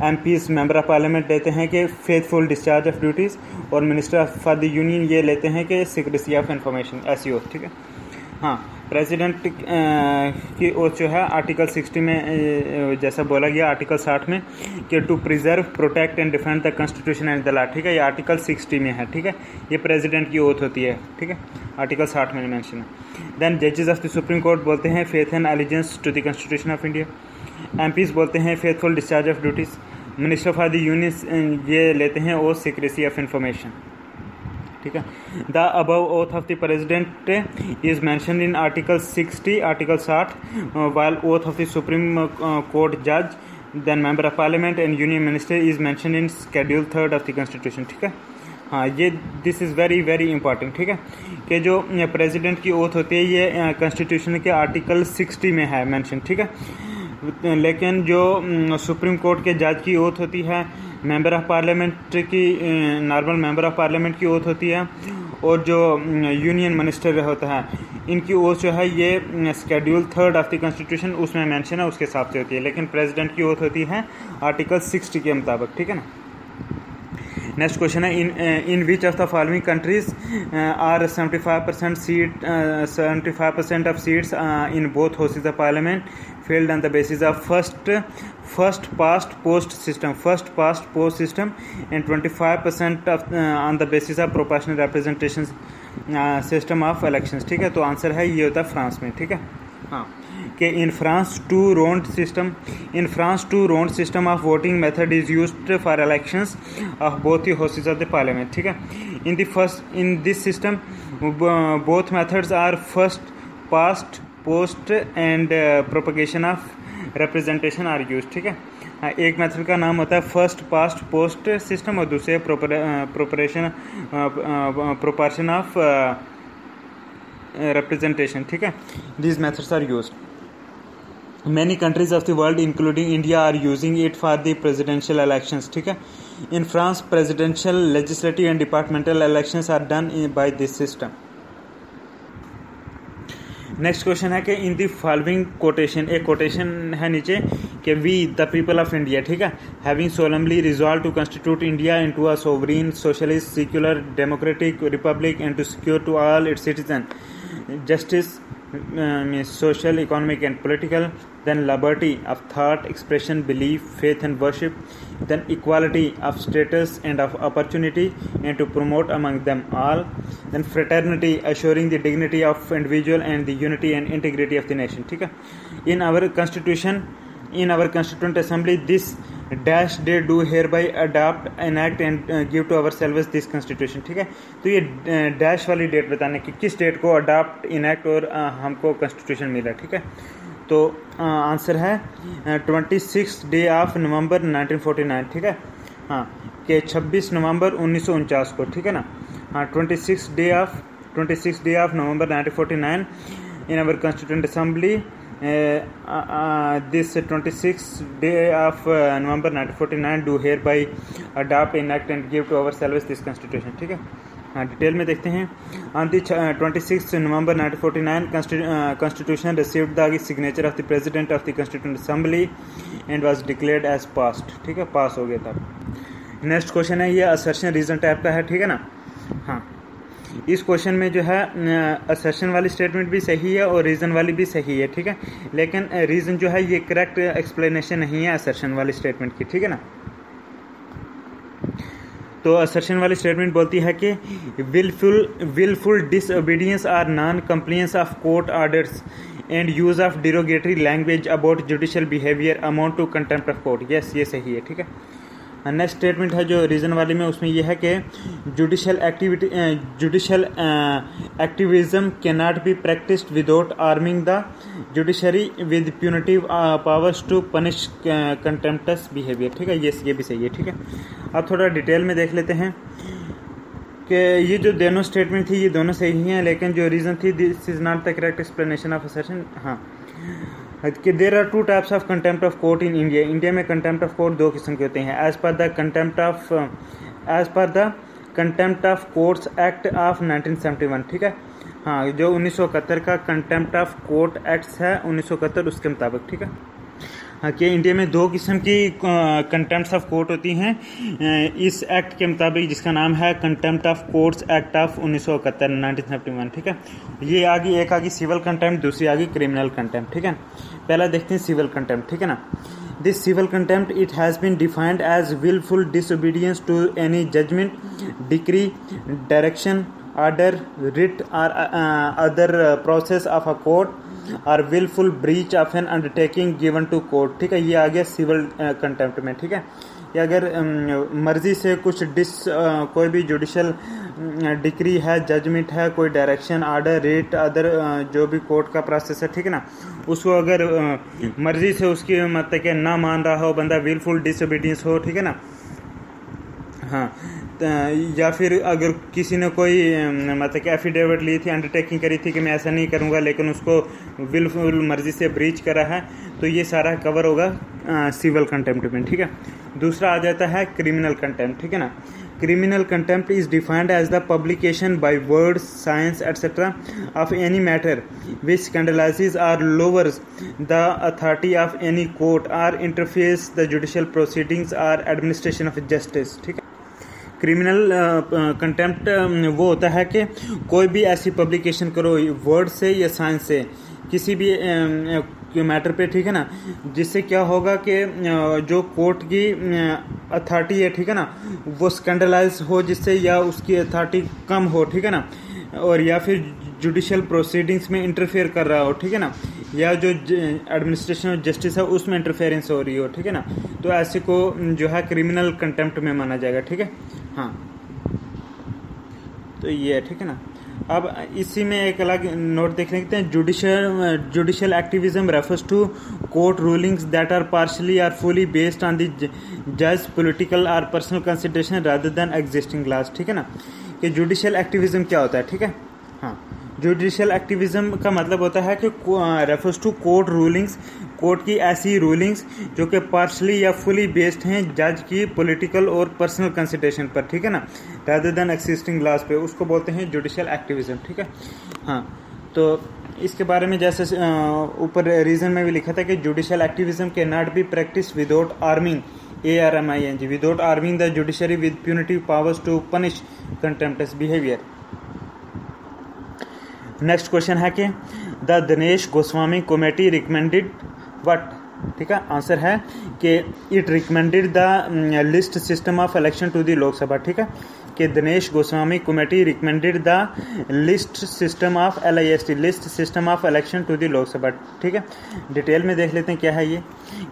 S1: MPs member of parliament लेते हैं कि फेथफुल डिस्चार्ज ऑफ ड्यूटीज़, और मिनिस्टर फॉर द यूनियन ये लेते हैं कि सीक्रेसी ऑफ इंफॉर्मेशन, ऐसी ओथ। ठीक है, हाँ, प्रेसिडेंट की ओथ जो है आर्टिकल 60 में जैसा बोला गया, आर्टिकल 60 में कि to preserve, protect and defend the constitution and the law. ठीक है, ये आर्टिकल 60 में है। ठीक है, ये प्रेसिडेंट की ओथ होती है। ठीक है, आर्टिकल 60 में मेंशन है। देन जजेस ऑफ द सुप्रीम कोर्ट बोलते हैं faith and allegiance to the constitution of India. MPs बोलते हैं faithful discharge of duties. Minister for the union ये लेते हैं ओथ सीक्रेसी ऑफ इंफॉर्मेशन। ठीक है, the above oath of the president is mentioned in article 60, article 60, while oath of the supreme court जज, then member of parliament and union minister is mentioned in schedule 3 of the constitution. ठीक है, हाँ, ये this is very very important. ठीक है, कि जो president की ओथ होती है ये कॉन्स्टिट्यूशन के आर्टिकल 60 में है मैंशन। ठीक है, लेकिन जो सुप्रीम कोर्ट के जज की ओथ होती है, मेंबर ऑफ पार्लियामेंट की, नॉर्मल मेंबर ऑफ पार्लियामेंट की ओथ होती है, और जो यूनियन मिनिस्टर होता है, इनकी ओथ जो है ये शेड्यूल 3 ऑफ द कॉन्स्टिट्यूशन उसमें मेंशन है, उसके हिसाब से होती है। लेकिन प्रेसिडेंट की ओथ होती है आर्टिकल 60 के मुताबिक। ठीक है ना। नेक्स्ट क्वेश्चन है, in which of the following countries are 75% of seats in both houses of parliament filled on the basis of first past post system and 25% of on the basis of proportional representation system of elections। ठीक है, तो answer है ये होता है France में। ठीक है, हाँ, कि in France two round system of voting method is used for elections of both the houses of the parliament. ठीक है, in this system both methods are first past post and propagation of representation are use. ठीक है, एक method का नाम होता है first past post system और दूसरे प्रोपोर्शन ऑफ रिप्रेजेंटेशन। ठीक है, these methods are used. Many countries of the world including India are using it for the presidential elections. ठीक है, in France presidential, legislative and departmental elections are done by this system. Next question है कि in the following quotation, एक quotation है नीचे कि we the people of India, ठीक है, having solemnly resolve to constitute India into a sovereign socialist secular democratic republic and to secure to all its citizen justice, social, economic and political, then liberty of thought, expression, belief, faith and worship, then equality of status and of opportunity and to promote among them all, then fraternity, assuring the dignity of individual and the unity and integrity of the nation। ठीक है, in our constituent assembly this dash they do hereby adopt, enact and give to ourselves this constitution। ठीक है, तो ये dash वाली date बताने की किस डेट को अडॉप्ट, इनैक्ट और हमको कॉन्स्टिट्यूशन मिला। ठीक है, तो आंसर है 26 डे ऑफ नवंबर 1949। ठीक है, हाँ, कि 26 नवंबर 1949 को। ठीक है ना, हाँ, 26 day of November 1949 in our constituent assembly this 26th day of November 1949 do hereby adopt, enact and give to ourselves this constitution. ठीक है, हाँ डिटेल में देखते हैं. On the 26th November 1949 constitution received the signature of the president of the constituent assembly and was declared as passed. ठीक है, पास हो गया था. नेक्स्ट क्वेश्चन है, ये असर्शन रीजन टाइप का है. ठीक है ना. हाँ, इस क्वेश्चन में जो है असर्शन वाली स्टेटमेंट भी सही है और रीज़न वाली भी सही है. ठीक है, लेकिन रीज़न जो है ये करेक्ट एक्सप्लेनेशन नहीं है असर्शन वाली स्टेटमेंट की. ठीक है ना. तो असर्शन वाली स्टेटमेंट बोलती है कि wilful disobedience or non compliance of court orders and use of derogatory language about judicial behaviour amount to contempt of court. Yes, ये सही है. ठीक है. नेक्स्ट स्टेटमेंट है जो रीज़न वाली में, उसमें यह है कि judicial activism can not be practised without arming the judiciary with punitive powers to punish contemptuous behaviour. ठीक है, ये भी सही है. ठीक है. अब थोड़ा डिटेल में देख लेते हैं कि ये जो दोनों स्टेटमेंट थी ये दोनों सही हैं, लेकिन जो रीज़न थी this is not the correct explanation of assertion. हाँ, कि there are two types of contempt of court in India. India में कंटेम्प्ट ऑफ कोर्ट दो किस्म के होते हैं. As per the contempt of courts act of 1971. ठीक है. हाँ, जो 1971 का कंटेम्प्ट ऑफ कोर्ट एक्ट्स है 1971 उसके मुताबिक. ठीक है. हाँ, कि इंडिया में दो किस्म की कंटेम्प्ट ऑफ कोर्ट होती हैं इस एक्ट के मुताबिक, जिसका नाम है contempt of courts act of 1971 1971. ठीक है. ये एक आगे सिविल कंटेम्प्ट, दूसरी आगे क्रिमिनल कंटेम्प्ट. ठीक है. पहला देखते हैं सिविल कंटेम्प्ट. ठीक है ना. This civil contempt it has been defined as wilful disobedience to any judgment, decree, direction, order, writ और other process of a court और wilful breach of an undertaking given to court. ठीक है, ये आ गया civil contempt में. ठीक है. या अगर मर्जी से कुछ कोई भी जुडिशल डिक्री है, जजमेंट है, कोई डायरेक्शन, ऑर्डर, रेट, अदर जो भी कोर्ट का प्रोसेस है, ठीक है ना, उसको अगर मर्जी से उसकी मतलब कि ना मान रहा हो बंदा, विलफुल डिसओबीडियंस हो. ठीक है ना. हाँ, या फिर अगर किसी ने कोई मतलब कि एफिडेविट ली थी, अंडरटेकिंग करी थी कि मैं ऐसा नहीं करूँगा, लेकिन उसको विलफुल मर्जी से ब्रीच करा है, तो ये सारा कवर होगा सिविल कंटेम्प्ट में. ठीक है. दूसरा आ जाता है क्रिमिनल कंटेम्प्ट. ठीक है ना. Criminal contempt is defined as the publication by words, signs etcetera of any matter which scandalises और lowers the authority of any court और इंटरफेयर्स द जुडिशियल प्रोसीडिंग्स और एडमिनिस्ट्रेशन ऑफ जस्टिस. ठीक है. Criminal contempt वो होता है कि कोई भी ऐसी पब्लिकेशन करो वर्ड से या साइंस से किसी भी मैटर पे. ठीक है ना. जिससे क्या होगा कि जो कोर्ट की अथॉरिटी है, ठीक है ना, वो स्कैंडलाइज हो, जिससे या उसकी अथॉरिटी कम हो. ठीक है ना. और या फिर जुडिशियल प्रोसीडिंग्स में इंटरफेयर कर रहा हो. ठीक है ना. या जो एडमिनिस्ट्रेशन ऑफ जस्टिस है उसमें इंटरफेरेंस हो रही हो. ठीक है ना. तो ऐसे को जो है क्रिमिनल कंटेम्प्ट में माना जाएगा. ठीक है. हाँ, तो ये है. ठीक है ना. अब इसी में एक अलग नोट देख लेते हैं. Judicial activism refers to court rulings that are partially or fully based on the जज political or personal consideration rather than existing laws. ठीक है ना. कि जुडिशियल एक्टिविज्म क्या होता है. ठीक है. हाँ, जुडिशियल एक्टिविज्म का मतलब होता है कि refers to court rulings, court की ऐसी रूलिंग्स जो कि पार्शली या फुली बेस्ड हैं जज की पॉलिटिकल और पर्सनल कंसिडरेशन पर. ठीक है ना, रादर देन एक्सिस्टिंग लॉज पे, उसको बोलते हैं जुडिशियल एक्टिविज्म. ठीक है. हाँ, तो इसके बारे में जैसे ऊपर रीजन में भी लिखा था कि judicial activism can not be practice without arming ARMING without arming the judiciary with punitive powers to punish contemptuous behaviour. Next question है कि the Dinesh Goswami committee recommended what. ठीक है. आंसर है कि it recommended the list system of election to the Lok Sabha. ठीक है. कि Dinesh Goswami committee recommended the list system of LIST list system of election to the Lok Sabha. ठीक है. डिटेल में देख लेते हैं क्या है ये.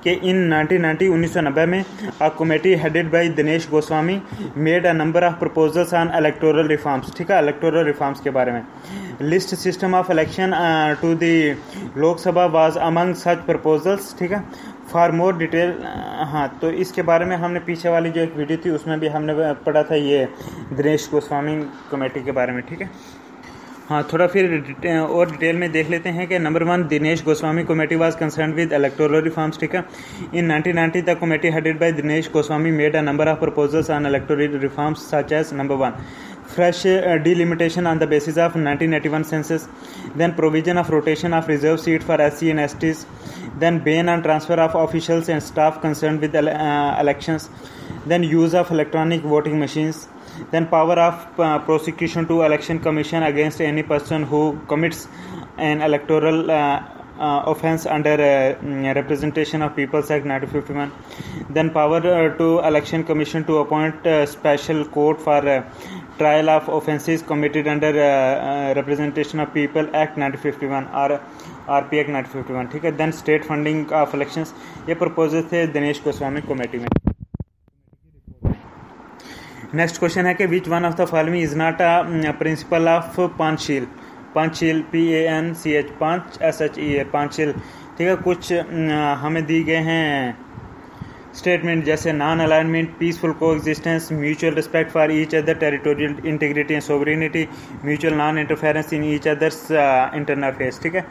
S1: कि इन 1990 में a committee headed by Dinesh Goswami made a number of proposals on electoral reforms. ठीक है. इलेक्टोरल रिफॉर्म्स के बारे में. List system of election to the Lok Sabha was among such proposals. ठीक है. फॉर मोर डिटेल, हाँ, तो इसके बारे में हमने पीछे वाली जो एक वीडियो थी उसमें भी हमने पढ़ा था ये दिनेश गोस्वामी कमेटी के बारे में. ठीक है. हाँ, थोड़ा फिर और डिटेल में देख लेते हैं कि number 1, Dinesh Goswami committee was concern with electoral reforms, ठीक है। In 1990 the committee headed by Dinesh Goswami made a number of proposals on electoral reforms such as number 1, fresh delimitation on the basis of 1981 census, then provision of rotation of reserve seat for SC and STs, then ban on transfer of officials and staff concerned with elections, then use of electronic voting machines, then power of prosecution to election commission against any person who commits an electoral offense under Representation of People's Act 1951, then power to election commission to appoint special court for trial of offences committed under Representation of People Act 1951 और RP Act 1951, ठीक है। Then state funding of elections, ये proposal थे Dinesh Goswami committee में। Next question है कि which one of the following is not a principal of Panchsheel, Panchsheel PANCH, पांच SHEL, Panchsheel, ठीक है। कुछ हमें दी गए हैं स्टेटमेंट जैसे non alignment, peaceful coexistence, mutual respect for each other, territorial integrity and sovereignty, mutual non interference in each other's internal affairs, ठीक है।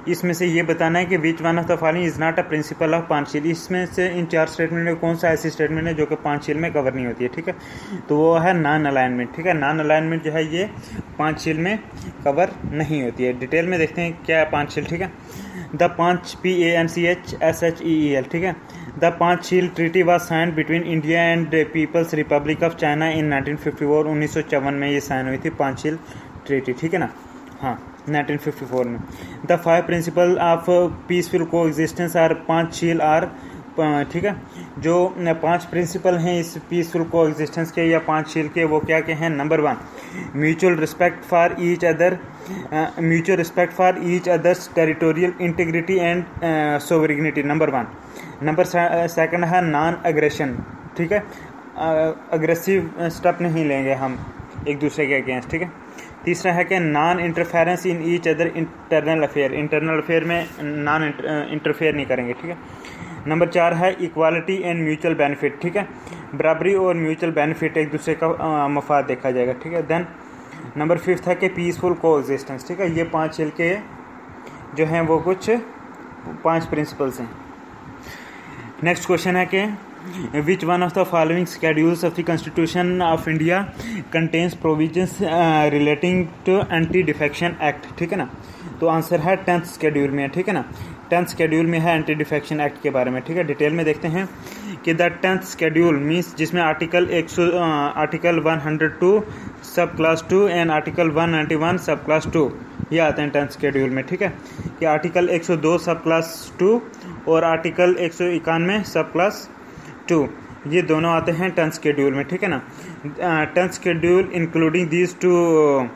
S1: इसमें से ये बताना है कि which one of the following is not a principal of Panchsheel. इसमें से इन 4 स्टेटमेंट में कौन सा ऐसी स्टेटमेंट है जो कि पंचशील में कवर नहीं होती है, ठीक है। तो वो है नॉन अलाइनमेंट, ठीक है। नॉन अलाइनमेंट जो है ये पंचशील में कवर नहीं होती है। डिटेल में देखते हैं क्या है पंचशील, ठीक है। द पंच PANCH, ठीक है। The Panchsheel treaty was signed between India and people's republic of China in 1954, 1954 में ये साइन हुई थी पंचशील ट्रीटी, ठीक है ना। हाँ, 1954 में। द 5 प्रिंसिपल ऑफ पीसफुल को एग्जिस्टेंस आर पंचशील आर, ठीक है। जो 5 प्रिंसिपल हैं इस पीसफुल को एग्जिस्टेंस के या पंचशील के, वो क्या के हैं। Number 1, mutual respect for each other, mutual respect for each others territorial integrity and sovereignty, number 1। Number 2 है नॉन अग्रेशन, ठीक है। अग्रेसिव स्टेप नहीं लेंगे हम एक दूसरे के अगेंस्ट, ठीक है। तीसरा है कि non interference in each other internal affair, internal affair में नॉन इंटरफेयर नहीं करेंगे, ठीक है। नंबर 4 है इक्वालिटी एंड म्यूचुअल बेनिफिट, ठीक है। बराबरी और म्यूचुअल बेनिफिट, एक दूसरे का मफाद देखा जाएगा, ठीक है। देन नंबर 5 है कि पीसफुल को एग्जिस्टेंस, ठीक है। ये 5 छिल के जो हैं वो कुछ 5 प्रिंसिपल्स हैं। नेक्स्ट क्वेश्चन है कि which one of the following schedules of the constitution of India contains provisions relating to anti defection act, ठीक है ना। तो आंसर है 10th स्केड्यूल में, ठीक है ना। 10th स्केड्यूल में है एंटी डिफेक्शन एक्ट के बारे में, ठीक है। डिटेल में देखते हैं कि द 10th स्केड्यूल मीन्स जिसमें आर्टिकल 102 सब क्लास 2 एंड आर्टिकल 191 सब क्लास 2 ये आते हैं 10th स्केड्यूल में, ठीक है। कि आर्टिकल 102 सब क्लास 2 और आर्टिकल 191 सब क्लास 2 ये दोनों आते हैं 10th स्केड्यूल में, ठीक है ना। 10th schedule including these 2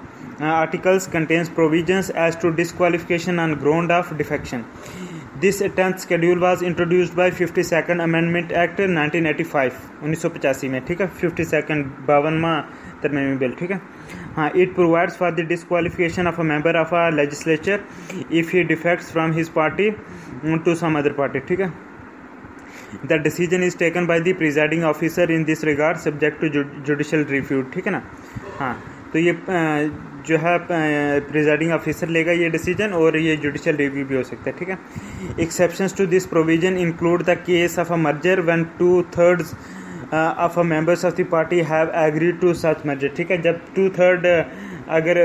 S1: articles contains provisions as to disqualification on ground of defection. This 10th schedule was introduced by 52nd Amendment Act 1985, 1985 में, ठीक है। 52nd 52वां तरमीमी बिल, ठीक है। हाँ, it provides for the disqualification of a member of a legislature if he defects from his party to some other party, ठीक है। The decision is taken by the presiding officer in this regard subject to judicial review, ठीक है ना। हाँ, तो ये जो है प्रिजाइडिंग ऑफिसर लेगा ये डिसीजन और ये जुडिशियल रिव्यू भी हो सकता है, ठीक है। Exceptions to this provision include the case of a merger when 2/3 of a members of the party have agreed to such merger, ठीक है। जब 2/3 अगर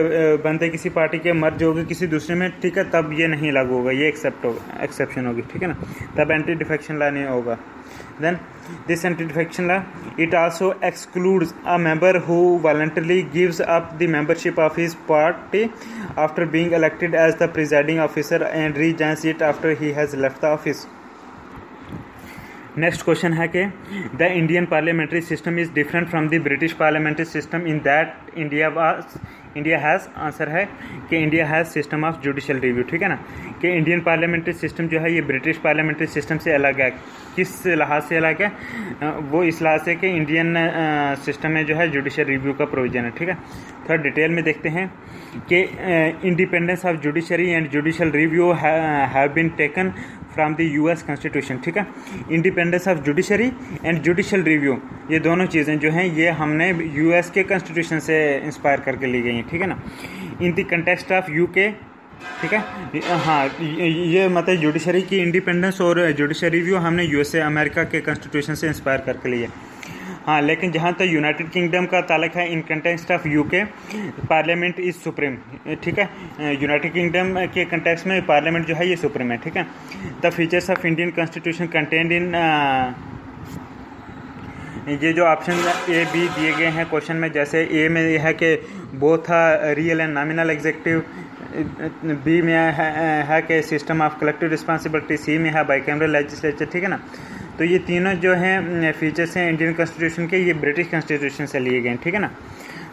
S1: बंदे किसी पार्टी के मर्ज होगी किसी दूसरे में, ठीक है, तब ये नहीं लागू होगा, ये एक्सेप्शन होगी, ठीक है ना। तब एंटी डिफेक्शन लॉ नहीं होगा। Then this anti-defection law it also excludes a member who voluntarily gives up the membership of his party after being elected as the presiding officer and rejoins it after he has left the office. Next question है कि the Indian parliamentary system is different from the British parliamentary system in that India has, answer है कि India has system of judicial review, ठीक है ना। कि Indian parliamentary system जो है ये ब्रिटिश पार्लियामेंट्री सिस्टम से अलग है। किस लिहाज से अलग है? वो इस लिहाज से कि इंडियन सिस्टम में जो है जुडिशियल रिव्यू का प्रोविजन है, ठीक है। थोड़ा डिटेल में देखते हैं कि independence of judiciary and judicial review have been taken from the US constitution, ठीक है। Independence of judiciary and judicial review, ये दोनों चीज़ें जो हैं ये हमने यूएस के कॉन्स्टिट्यूशन से इंस्पायर करके ली गई हैं, ठीक है ना। In the context of UK, ठीक है, हाँ ये मतलब जुडिशरी की इंडिपेंडेंस और जुडिशियल रिव्यू हमने यूएसए अमेरिका के कॉन्स्टिट्यूशन से इंस्पायर करके लिए। हाँ, लेकिन जहाँ तक यूनाइटेड किंगडम का ताल्लुक है, in context of UK parliament is supreme, ठीक है। यूनाइटेड किंगडम के कंटेक्स्ट में पार्लियामेंट जो है ये सुप्रीम है, ठीक है। The features of Indian constitution contained in, ये जो ऑप्शन ए बी दिए गए हैं क्वेश्चन में, जैसे ए में यह है कि both real and nominal executive, B में है कि system of collective responsibility, C में है बाइकैमरल लेजिस्लेचर, ठीक है ना। तो ये तीनों जो हैं फीचर्स हैं इंडियन कॉन्स्टिट्यूशन के, ये ब्रिटिश कॉन्स्टिट्यूशन से लिए गए हैं, ठीक है ना।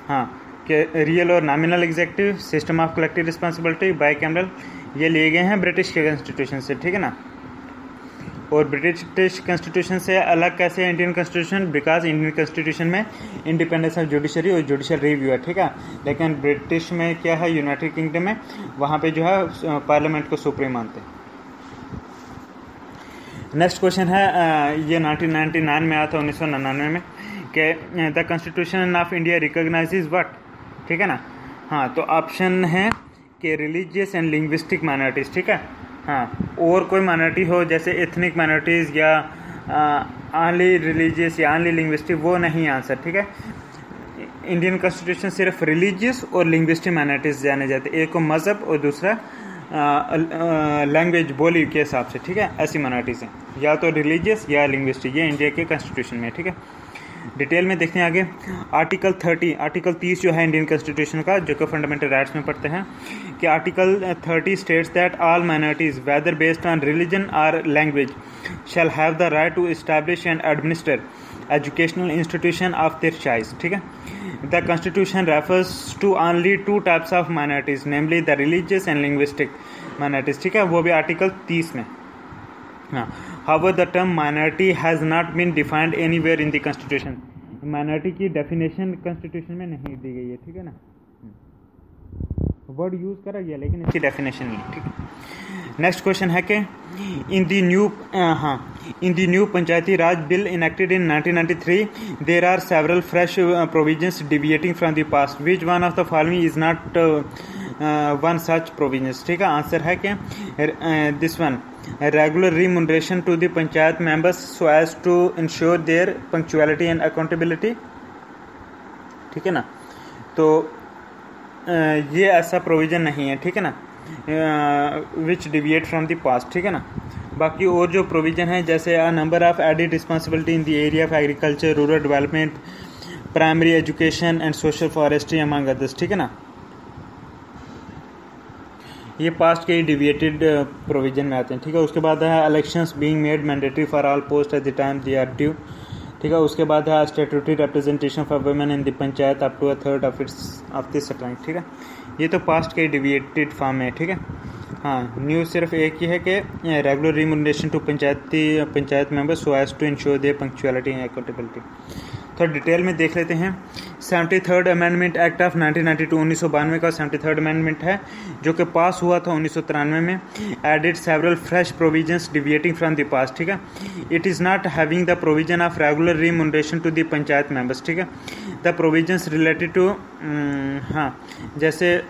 S1: हाँ, कि रियल और nominal executive, system of collective responsibility, bicameral, ये लिए गए हैं ब्रिटिश के कॉन्स्टिट्यूशन से, ठीक है ना। और ब्रिटिश कॉन्स्टिट्यूशन से अलग कैसे है Indian constitution, because Indian constitution में इंडिपेंडेंस ऑफ जुडिशरी और जुडिशियल रिव्यू है, ठीक है। लेकिन ब्रिटिश में क्या है, यूनाइटेड किंगडम में वहाँ पे जो है पार्लियामेंट को सुप्रीम मानते हैं। नेक्स्ट क्वेश्चन है, ये 1999 में आया था, 1999 में, कि the constitution of India recognises what, ठीक है ना। हाँ, तो ऑप्शन है कि रिलीजियस एंड लिंग्विस्टिक माइनॉरिटीज़, ठीक है। हाँ, और कोई माइनॉरिटी हो जैसे एथनिक माइनॉरिटीज़ या ऑनली रिलीजियस या ऑनली लिंग्विस्टिक, वो नहीं आंसर, ठीक है। इंडियन कॉन्स्टिट्यूशन सिर्फ रिलीजियस और लिंग्विस्टिक माइनॉरिटीज़ जाने जाते, एक को मज़हब और दूसरा लैंग्वेज बोली के हिसाब से, ठीक है। ऐसी माइनॉरिटीज़ हैं, या तो रिलीजियस या लिंग्विस्टिक, ये इंडिया के कॉन्स्टिट्यूशन में, ठीक है। डिटेल में देखते हैं आगे। आर्टिकल 30 जो है इंडियन कॉन्स्टिट्यूशन का, जो कि फंडामेंटल राइट्स में पढ़ते हैं, कि article 30 states that all minorities whether based on religion और language shall have the right to establish and administer educational institution of their choice, ठीक है। The constitution refers to only 2 types of minorities, namely the religious and linguistic minorities, ठीक है, वो भी article 30 में। हाँ, however the term minority has not been defined anywhere in the constitution, minority की definition constitution में नहीं दी गई है, ठीक है ना। वर्ड यूज़ करा गया लेकिन इसकी डेफिनेशन नहीं, ठीक है। नेक्स्ट क्वेश्चन है कि in the new Panchayati Raj bill enacted in 1993 there are several fresh provisions deviating from the past, which one of the following is not one such provisions, ठीक है। आंसर है कि this one, regular remuneration to the panchayat members so as to ensure their punctuality and accountability, ठीक है ना। तो ये ऐसा प्रोविज़न नहीं है, ठीक है ना, which deviate from the past, ठीक है ना। बाकी और जो प्रोविज़न है, जैसे a number of added responsibility in the area of agriculture, rural development, primary education and social forestry among others, ठीक है ना। ये पास्ट के डिविएटेड प्रोविजन में आते हैं, ठीक है। उसके बाद है elections being made mandatory for all post at the time they are due, ठीक है। उसके बाद है statutory representation for women in the panchayat up to a third of this rank, ठीक है। ये तो पास्ट के डिविएटेड फॉर्म में है, ठीक है। हाँ, न्यूज़ सिर्फ एक ही है कि regular remuneration to panchayat members so as to ensure their punctuality and accountability. तो डिटेल में देख लेते हैं। 73rd अमेंडमेंट एक्ट ऑफ 1992, 1992 का 73rd अमेंडमेंट है, जो कि पास हुआ था 1993 में। Added several fresh provisions deviating from the past, ठीक है। It is not having the provision of regular remuneration to the panchayat members, ठीक है। द प्रोविजंस रिलेटेड टू, हाँ जैसे,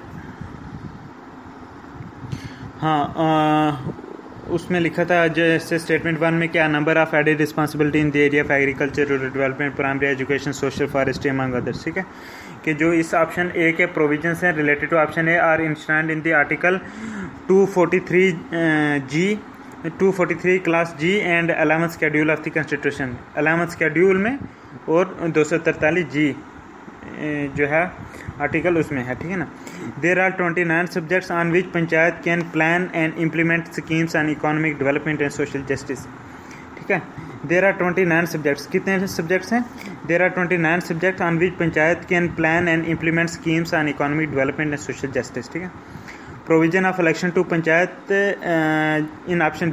S1: हाँ उसमें लिखा था जैसे स्टेटमेंट 1 में क्या, number of added responsibility in the area of agriculture, rural development, primary education, social forestry among others, ठीक है। कि जो इस ऑप्शन ए के प्रोविजंस हैं related to option A are instead in the article 243 class G and 11th schedule of the constitution, 11th schedule में और 243 जी जो है आर्टिकल उसमें है, ठीक है ना। There are 29 subjects on which panchayat can plan and implement schemes on economic development and social justice, ठीक है। देर आर 29 सब्जेक्ट्स, कितने सब्जेक्ट्स हैं? There are 29 subject on which panchayat can plan and implement schemes on economic development and social justice, ठीक है। Provision of election to panchayat in option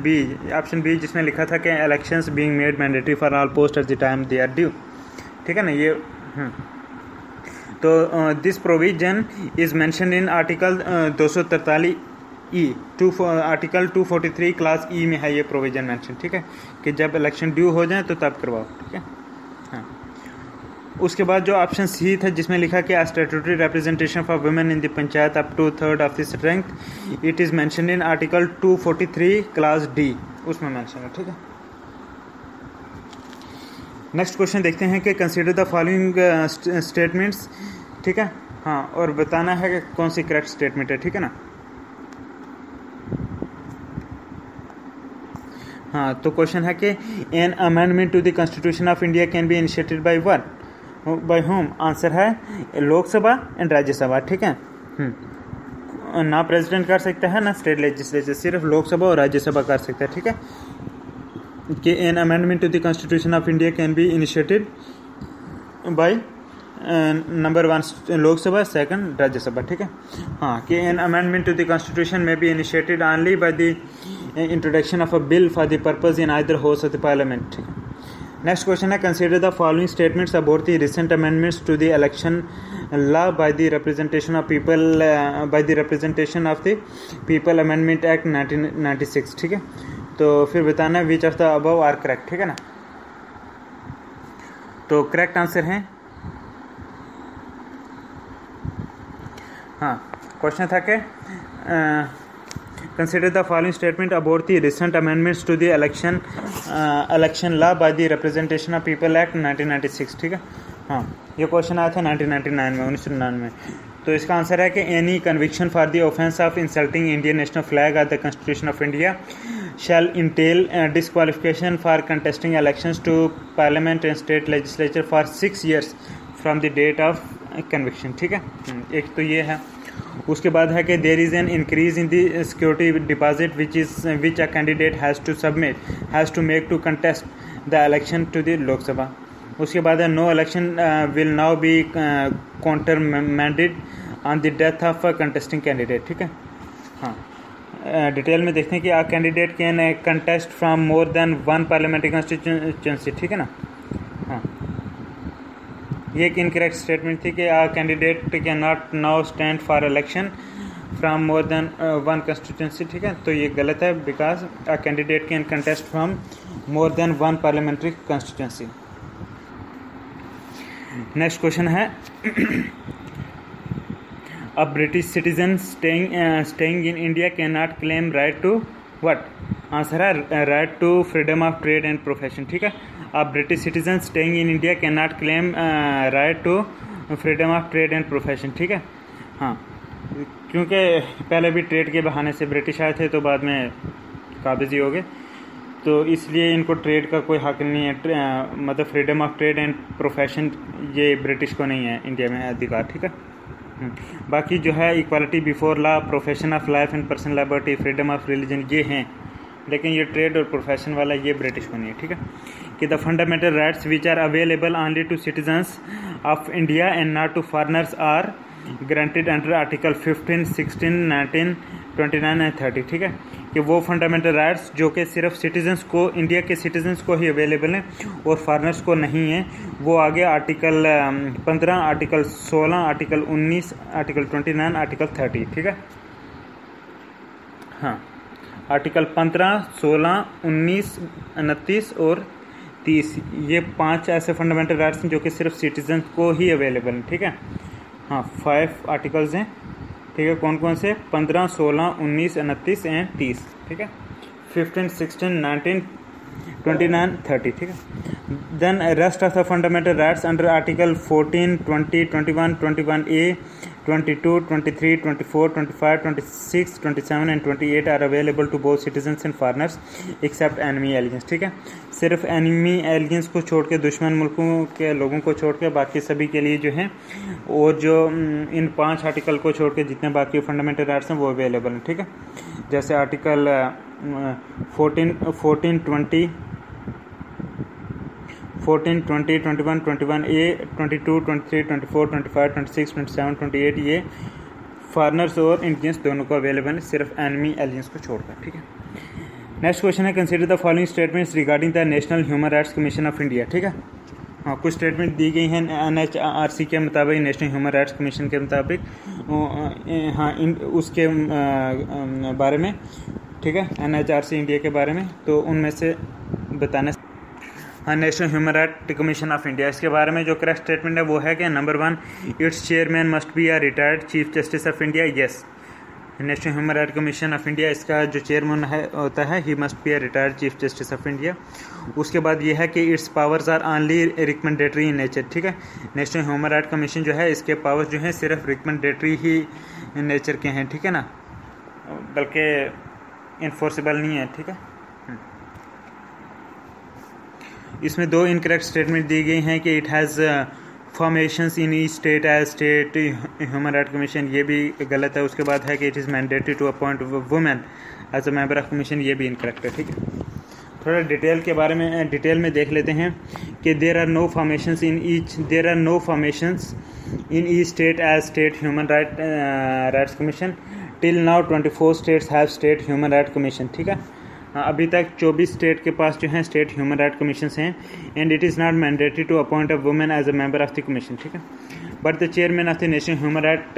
S1: B जिसमें लिखा था कि elections being made mandatory for all post at the time they are due, ठीक है ना। ये तो this provision is mention in article 243 E article 243 class E में है ये प्रोविजन मेंशन, ठीक है, कि जब इलेक्शन ड्यू हो जाए तो तब करवाओ, ठीक है। हाँ, उसके बाद जो ऑप्शन सी था जिसमें लिखा कि statutory representation for women in the panchayat up to third of the strength it is mentioned in article 243 class D, उसमें मेंशन है, ठीक है। नेक्स्ट क्वेश्चन देखते हैं कि कंसीडर द फॉलोइंग स्टेटमेंट्स, ठीक है, हाँ, और बताना है कि कौन सी करेक्ट स्टेटमेंट है, ठीक है ना। हाँ, तो क्वेश्चन है कि an amendment to the constitution of India can be initiated by one, by home. Answer है लोकसभा एंड राज्यसभा, ठीक है। ना प्रेसिडेंट कर सकता है ना स्टेट लेजिस्लेचर, सिर्फ लोकसभा और राज्यसभा कर सकता है, ठीक है। कि an amendment to the constitution of India can be initiated by number 1 Lok Sabha, second Rajya Sabha, ठीक है। हाँ, कि an amendment to the constitution may be initiated only by the introduction of a bill for the purpose in either house of the parliament, ठीक है। Next question है consider the following statements about the recent amendments to the election law by the representation of people bye the representation of the people amendment act 1996, ठीक है। तो फिर बताना which of the above are correct, ठीक है ना। तो correct answer है, हाँ, क्वेश्चन था कि consider the following statement about the recent amendments to the election law by the representation of people act 1996, ठीक है। हाँ, ये क्वेश्चन आया था 1999 में, 1999 में। तो इसका आंसर है कि any conviction for the offence of insulting Indian national flag और the constitution of India shall entail disqualification for contesting elections to parliament and state legislature for 6 years from the date of conviction, ठीक है। एक तो ये है। उसके बाद है कि there is an increase in the security deposit which a candidate has to make to contest the election to the Lok Sabha। उसके बाद है no election will now be countermanded on the death of a contesting candidate, ठीक है। हाँ, detail में देखते हैं कि a candidate can contest from more than one parliamentary constituency, ठीक है ना। हाँ, ये एक इनकरेक्ट स्टेटमेंट थी कि a candidate can not now stand for election from more than one constituency, ठीक है। तो ये गलत है, because a candidate can contest from more than one parliamentary constituency. Next question है A British citizen staying in India cannot claim right to what? Answer है right to freedom of trade and profession, ठीक है। A British citizen staying in India cannot claim right to freedom of trade and profession, ठीक है। हाँ, क्योंकि पहले भी trade के बहाने से ब्रिटिश आए थे तो बाद में काबिज़ी हो गए, तो इसलिए इनको ट्रेड का कोई हक नहीं है, मतलब freedom of trade and profession ये ब्रिटिश को नहीं है इंडिया में अधिकार, ठीक है। बाकी जो है equality before law, profession of life and personal liberty, freedom of religion ये हैं, लेकिन ये ट्रेड और प्रोफेशन वाला ये ब्रिटिश को नहीं है, ठीक है। कि the fundamental rights which are available only to citizens of India and not to foreigners are granted under article 15, 16, 19, 29 and 30, ठीक है। कि वो फंडामेंटल राइट्स जो कि सिर्फ सिटीजन्स को, इंडिया के सिटीजन्स को ही अवेलेबल हैं और फॉरनर्स को नहीं है, वो आगे article 15, article 16, article 19, article 29, article 30, ठीक है। हाँ, आर्टिकल 15, 16, 19, 29 और 30, ये 5 ऐसे फंडामेंटल राइट्स हैं जो कि सिर्फ सिटीजन को ही अवेलेबल हैं, ठीक है। हाँ, 5 आर्टिकल्स हैं, ठीक है। कौन कौन से? 15, 16, 19, 29 एंड 30, ठीक है। 15, 16, 19, 29, 30, ठीक है। Then rest of the fundamental rights under article 14, 20, 21, 21A, 22, 23, 24, 25, 26, 27 and 28 are available to both citizens and foreigners except enemy aliens, ठीक है। सिर्फ एनिमी एलियंस को छोड़ के, दुश्मन मुल्कों के लोगों को छोड़ के बाकी सभी के लिए जो है, और जो इन 5 आर्टिकल को छोड़ के जितने बाकी फंडामेंटल राइट्स हैं वो अवेलेबल हैं, ठीक है। जैसे आर्टिकल 14, 20, 14, 20, 21, 21A, 22, 23, 24, 25, 26, 27, 28 ये फॉरनर्स और इंडियंस दोनों को अवेलेबल है, सिर्फ एनिमी एलियंस को छोड़कर, ठीक है। नेक्स्ट क्वेश्चन है consider the following statements regarding the national human rights commission of India, ठीक है। हाँ, कुछ स्टेटमेंट दी गई हैं NHRC के मुताबिक, नेशनल ह्यूमन राइट्स कमीशन के मुताबिक, हाँ उसके बारे में, ठीक है, NHRC इंडिया के बारे में। तो उनमें से बताना, हाँ, national human right commission of India, इसके बारे में जो करेक्ट स्टेटमेंट है वो है कि number 1, it's chairman must be a retired chief justice of India. Yes, national human right commission of India, इसका जो चेयरमैन है होता है, he must be a retired chief justice of India. उसके बाद ये है कि it's powers are only recommendatory in nature, ठीक है। नेशनल ह्यूमन राइट कमीशन जो है, इसके पावर्स जो हैं सिर्फ रिकमेंडेटरी ही नेचर के हैं, ठीक है ना, बल्कि इन्फोर्सेबल नहीं है, ठीक है। इसमें 2 इनकरेक्ट स्टेटमेंट दी गई हैं कि it has formations in each state as state human right commission, ये भी गलत है। उसके बाद है कि it is mandatory to appoint women as a member of commission, ये भी इनकरेक्ट है, ठीक है। थोड़ा डिटेल में देख लेते हैं कि there are no formations in each state as state human rights commission. Till now 24 states have state human right commission, ठीक है। अभी तक 24 स्टेट के पास जो हैं स्टेट ह्यूमन राइट कमीशन हैं, and it is not mandatory to appoint a women as a member of the commission, ठीक है। But the chairman of the national human right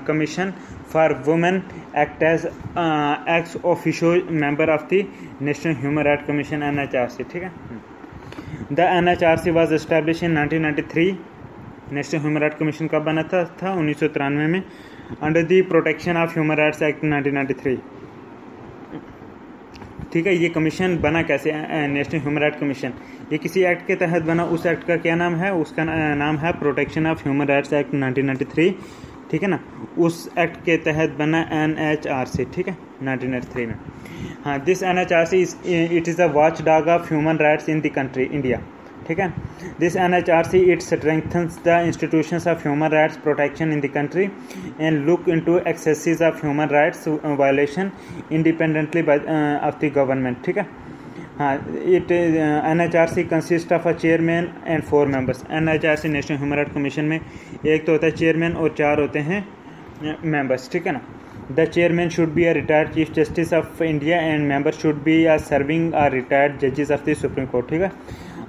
S1: commission for women act as ex officio member of the national human right commission NHRC, ठीक है। The NHRC was establish in 1993। National human right commission कब बना था 1993 में, under the protection of human rights act 1993, ठीक है। ये commission बना कैसे, नेशनल ह्यूमन राइट कमीशन, ये किसी एक्ट के तहत बना। उस एक्ट का क्या नाम है, उसका नाम है protection of human rights act 1993, ठीक है ना। उस एक्ट के तहत बना NHRC, ठीक है, 1993 में। हाँ, this NHRC it is a watch dog of human rights in the country India, ठीक है। This NHRC it strengthens the institutions of human rights protection in the country and look into axes of human rights violation independently of the government, ठीक है। हाँ, NHRC consist of a chairman and 4 members. NHRC national human right commission में एक तो होता है chairman और 4 होते हैं मेंबर्स, ठीक है ना। The chairman should be a retired chief justice of India and member should be a serving और रिटायर्ड जजेस ऑफ द सुप्रीम कोर्ट, ठीक है।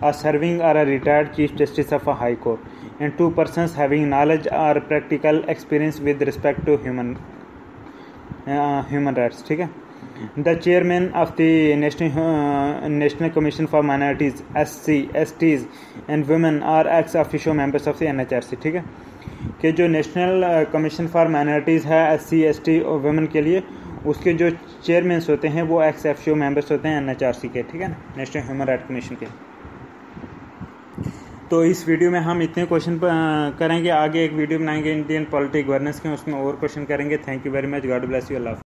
S1: A serving or a retired chief justice of a high court, and 2 persons having knowledge or practical experience with respect to human rights, ठीक है। The chairman of the National Commission for Minorities, SC, STs and Women are ex officio members of the NHRC, ठीक है। कि जो national commission for minorities है, SC, ST और women के लिए, उसके जो चेयरमैन होते हैं वो एक्स ऑफिशियो मेंबर्स होते हैं NHRC के, ठीक है ना, नेशनल ह्यूमन राइट कमीशन के। तो इस वीडियो में हम इतने क्वेश्चन करेंगे, आगे एक वीडियो बनाएंगे इंडियन पॉलिटिक गवर्नेंस के, उसमें और क्वेश्चन करेंगे। Thank you very much, God bless you, Allah.